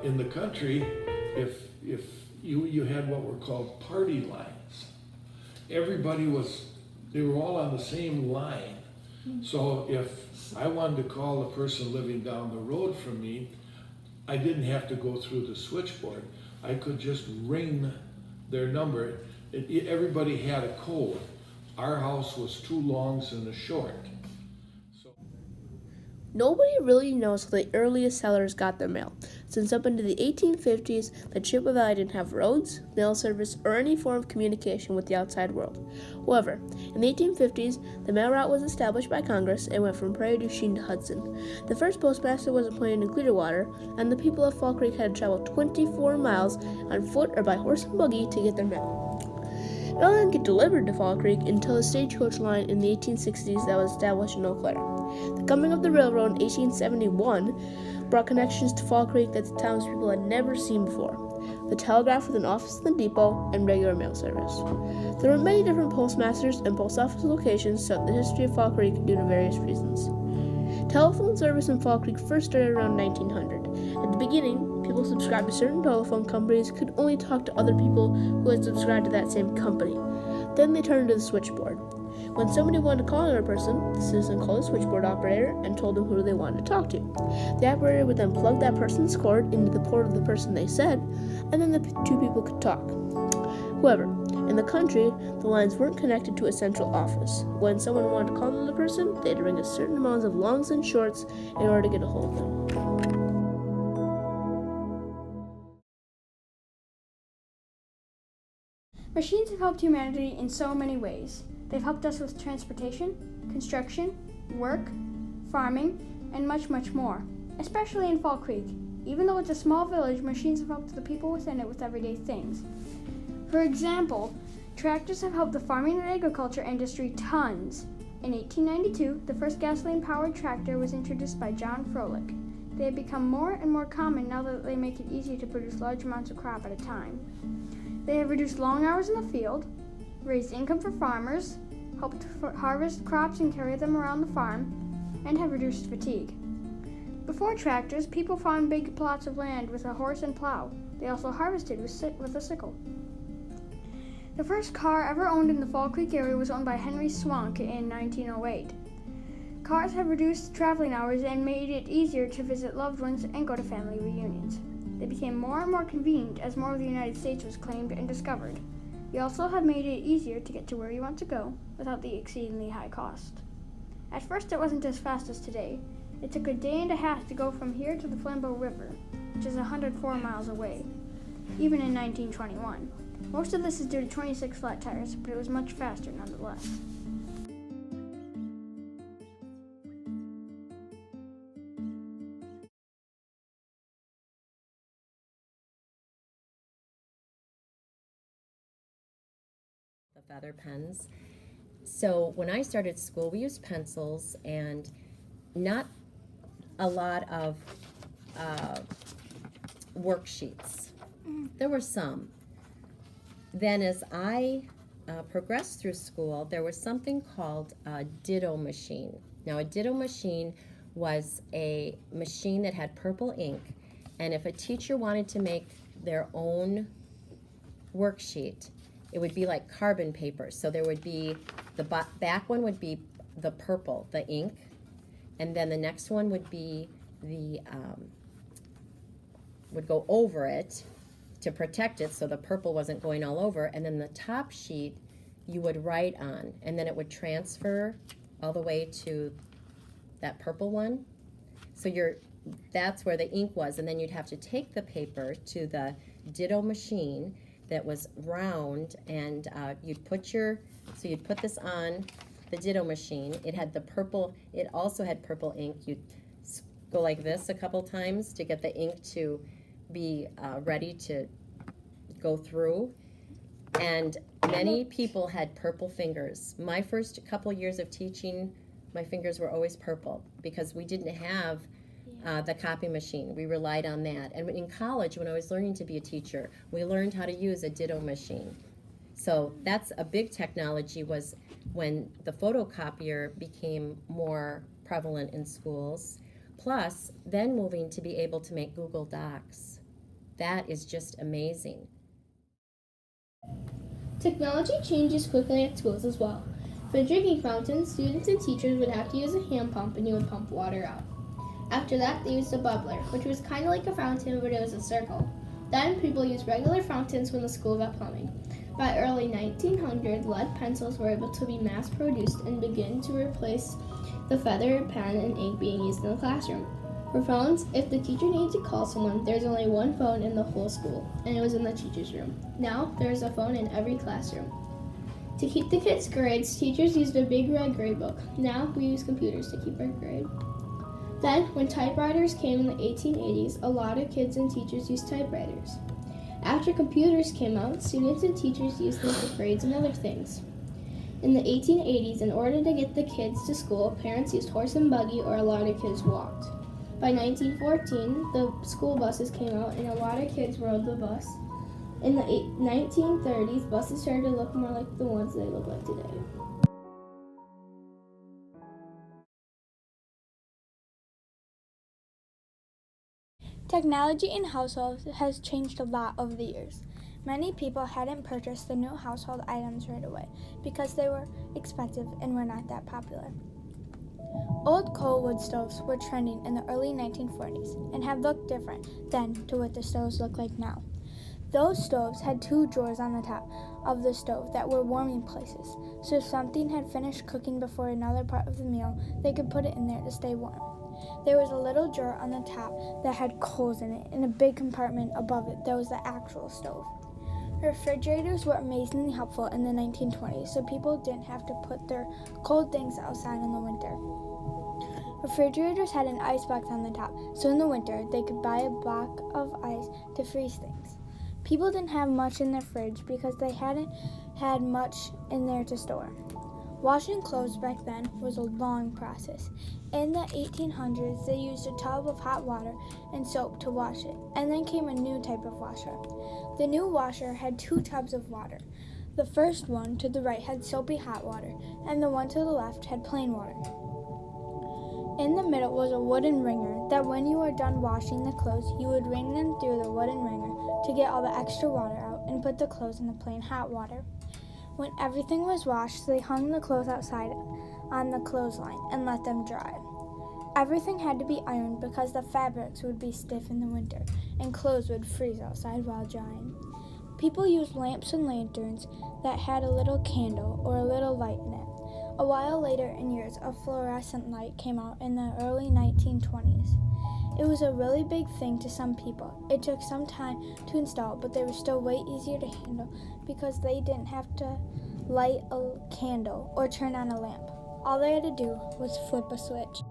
in the country, if you had what were called party lines, everybody was, they were all on the same line. So if I wanted to call the person living down the road from me, I didn't have to go through the switchboard. I could just ring their number. Everybody had a code. Our house was two longs and a short. So Nobody really knows how the earliest settlers got their mail, since up into the 1850s, the Chippewa Valley didn't have roads, mail service, or any form of communication with the outside world. However, in the 1850s, the mail route was established by Congress and went from Prairie du Chien to Hudson. The first postmaster was appointed in Clearwater, and the people of Fall Creek had to travel 24 miles on foot or by horse and buggy to get their mail. Mail didn't get delivered to Fall Creek until the stagecoach line in the 1860s that was established in Eau Claire. The coming of the railroad in 1871 brought connections to Fall Creek that the townspeople had never seen before. The telegraph with an office in the depot and regular mail service. There were many different postmasters and post office locations throughout the history of Fall Creek due to various reasons. Telephone service in Fall Creek first started around 1900. At the beginning, people subscribed to certain telephone companies could only talk to other people who had subscribed to that same company. Then they turned to the switchboard. When somebody wanted to call another person, the citizen called the switchboard operator and told them who they wanted to talk to. The operator would then plug that person's cord into the port of the person they said, and then the two people could talk. However, in the country, the lines weren't connected to a central office. When someone wanted to call another person, they had to ring a certain amount of longs and shorts in order to get a hold of them. Machines have helped humanity in so many ways. They've helped us with transportation, construction, work, farming, and much, much more, especially in Fall Creek. Even though it's a small village, machines have helped the people within it with everyday things. For example, tractors have helped the farming and agriculture industry tons. In 1892, the first gasoline-powered tractor was introduced by John Froelich. They have become more and more common now that they make it easier to produce large amounts of crop at a time. They have reduced long hours in the field, raised income for farmers, helped harvest crops and carry them around the farm, and have reduced fatigue. Before tractors, people farmed big plots of land with a horse and plow. They also harvested with a sickle. The first car ever owned in the Fall Creek area was owned by Henry Swank in 1908. Cars have reduced traveling hours and made it easier to visit loved ones and go to family reunions. They became more and more convenient as more of the United States was claimed and discovered. They also have made it easier to get to where you want to go without the exceedingly high cost. At first, it wasn't as fast as today. It took a day and a half to go from here to the Flambeau River, which is 104 miles away, even in 1921. Most of this is due to 26 flat tires, but it was much faster nonetheless. The feather pens. So when I started school, we used pencils and not a lot of worksheets. There were some. Then as I progressed through school, there was something called a ditto machine. Now a ditto machine was a machine that had purple ink, and if a teacher wanted to make their own worksheet, it would be like carbon paper. So there would be, the back one would be the purple, the ink, and then the next one would be the, would go over it to protect it so the purple wasn't going all over, and then the top sheet you would write on, and then it would transfer all the way to that purple one. So that's where the ink was, and then you'd have to take the paper to the ditto machine that was round, and you'd put this on the ditto machine. It had the purple, it also had purple ink. You'd go like this a couple times to get the ink to be ready to go through. And many people had purple fingers. My first couple years of teaching, my fingers were always purple because we didn't have the copy machine. We relied on that. And in college, when I was learning to be a teacher, we learned how to use a ditto machine. So that's a big technology, was when the photocopier became more prevalent in schools. Plus, then moving to be able to make Google Docs. That is just amazing. Technology changes quickly at schools as well. For drinking fountains, students and teachers would have to use a hand pump and you would pump water out. After that, they used a bubbler, which was kind of like a fountain, but it was a circle. Then people used regular fountains when the school got plumbing. By early 1900, lead pencils were able to be mass-produced and begin to replace the feather pen and ink being used in the classroom. For phones, if the teacher needed to call someone, there's only one phone in the whole school, and it was in the teacher's room. Now, there is a phone in every classroom. To keep the kids' grades, teachers used a big red grade book. Now, we use computers to keep our grade. Then, when typewriters came in the 1880s, a lot of kids and teachers used typewriters. After computers came out, students and teachers used them for grades and other things. In the 1880s, in order to get the kids to school, parents used horse and buggy, or a lot of kids walked. By 1914, the school buses came out and a lot of kids rode the bus. In the 1930s, buses started to look more like the ones they look like today. Technology in households has changed a lot over the years. Many people hadn't purchased the new household items right away because they were expensive and were not that popular. Old coal wood stoves were trending in the early 1940s and have looked different then to what the stoves look like now. Those stoves had 2 drawers on the top of the stove that were warming places, so if something had finished cooking before another part of the meal, they could put it in there to stay warm. There was a little drawer on the top that had coals in it, and a big compartment above it that was the actual stove. Refrigerators were amazingly helpful in the 1920s, so people didn't have to put their cold things outside in the winter. Refrigerators had an ice box on the top, so in the winter they could buy a block of ice to freeze things. People didn't have much in their fridge because they hadn't had much in there to store. Washing clothes back then was a long process. In the 1800s, they used a tub of hot water and soap to wash it, and then came a new type of washer. The new washer had 2 tubs of water. The first one to the right had soapy hot water, and the one to the left had plain water. In the middle was a wooden wringer that when you were done washing the clothes, you would wring them through the wooden wringer to get all the extra water out and put the clothes in the plain hot water. When everything was washed, they hung the clothes outside on the clothesline and let them dry. Everything had to be ironed because the fabrics would be stiff in the winter and clothes would freeze outside while drying. People used lamps and lanterns that had a little candle or a little light in it. A while later in years, a fluorescent light came out in the early 1920s. It was a really big thing to some people. It took some time to install, but they were still way easier to handle because they didn't have to light a candle or turn on a lamp. All they had to do was flip a switch.